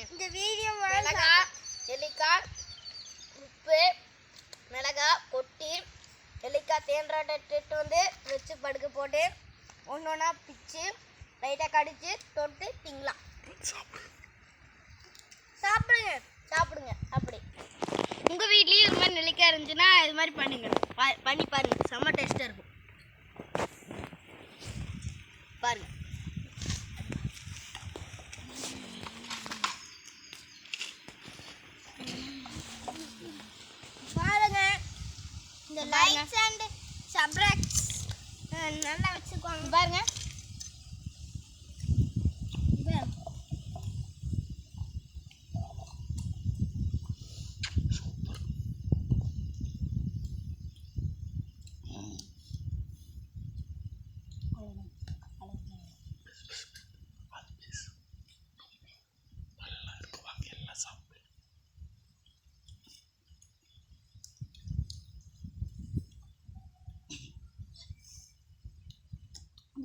இந்த வீடியோ மிளகாய், நெல்லிக்காய், உப்பு, மிளகாய் கொட்டி நெல்லிக்காய் தேன்றாட்டு வந்து வச்சு படுக்க போட்டு ஒன்று ஒன்றா பிச்சு லைட்டாக கடிச்சு தொட்டு திங்கலாம். சாப்பிடுங்க சாப்பிடுங்க. அப்படி உங்கள் வீட்லேயும் இது மாதிரி நெல்லிக்காய் இருந்துச்சுன்னா இது மாதிரி பண்ணுங்க. பண்ணி பாருங்க, செம்ம டேஸ்ட்டாக இருக்கும். பாருங்க. பாருங்க இந்த லைக்ஸ் அண்ட் சப்ஸ்கிரைப்ஸ் நல்லா வச்சுக்கோங்க. பாருங்க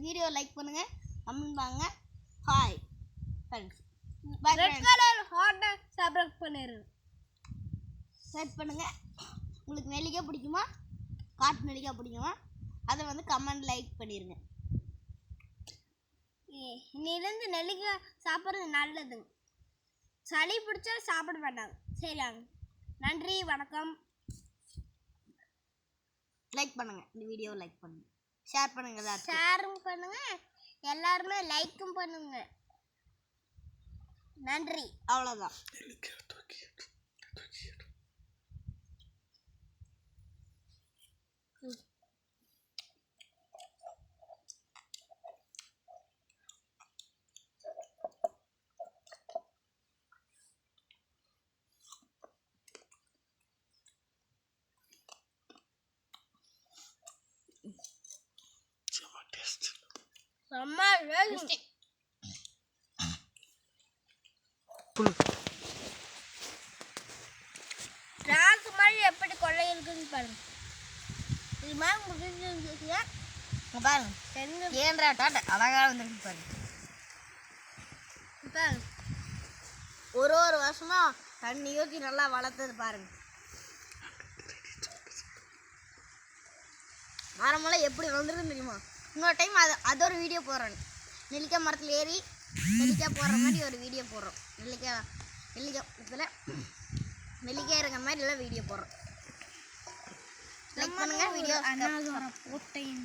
வீடியோ லைக் பண்ணுங்க, கமெண்ட் பண்ணுங்க. Hi friends. Red colour heart subscribe பண்ணிருங்க. செட் பண்ணுங்க. உங்களுக்கு நெல்லிக்காய் பிடிக்குமா, காட்டு நெல்லிக்காய் பிடிக்குமா, அதை வந்து கமெண்ட் லைக் பண்ணிடுங்க. இன்னிலிருந்து நெல்லிக்காய் சாப்பிட்றது நல்லதுங்க. சளி பிடிச்சா சாப்பிட மாட்டாங்க. சரியாங்க. நன்றி, வணக்கம். லைக் பண்ணுங்க, இந்த வீடியோவை லைக் பண்ணுங்க, ஷேர் பண்ணுங்க, ஷேரும் பண்ணுங்க, எல்லாருமே லைக்கும் பண்ணுங்க. நன்றி. அவ்வளோதான். டிராக் மாதிரி எப்படி கொள்ளை இருக்குன்னு பாருங்க. இது மாதிரி முடிஞ்சிருந்துச்சுன்னா பாருங்க ஏன்றாட்டா அழகாக வந்துருக்கு பாருங்க. பாருங்க ஒரு வருஷமா தண்ணி ஊற்றி நல்லா வளர்த்தது பாருங்க. மரமெல்லாம் எப்படி வளர்ந்துருக்குன்னு தெரியுமா? இன்னொரு டைம் அது ஒரு வீடியோ போடுறேன். நெல்லிக்காய் மரத்தில் ஏறி நெல்லிக்காய் போடுற மாதிரி ஒரு வீடியோ போடுறோம். நெல்லிக்காய் இதில் நெல்லிக்காய் இருக்கிற மாதிரி எல்லாம் வீடியோ போடுறோம். லைக் பண்ணுங்க. வீடியோ போட்டேன்.